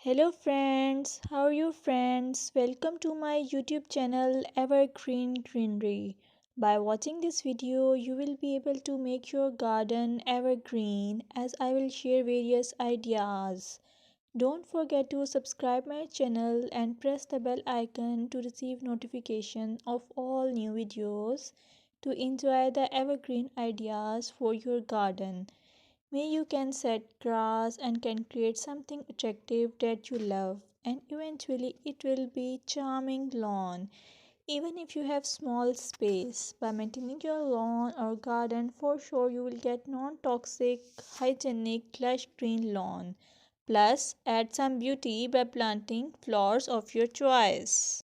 Hello friends, how are you friends? Welcome to my YouTube channel Evergreen Greenery. By watching this video, you will be able to make your garden evergreen as I will share various ideas. Don't forget to subscribe my channel and press the bell icon to receive notification of all new videos to enjoy the evergreen ideas for your garden. May you can set grass and can create something attractive that you love and eventually it will be charming lawn even if you have small space. By maintaining your lawn or garden, for sure you will get non-toxic, hygienic, lush green lawn. Plus, add some beauty by planting flowers of your choice.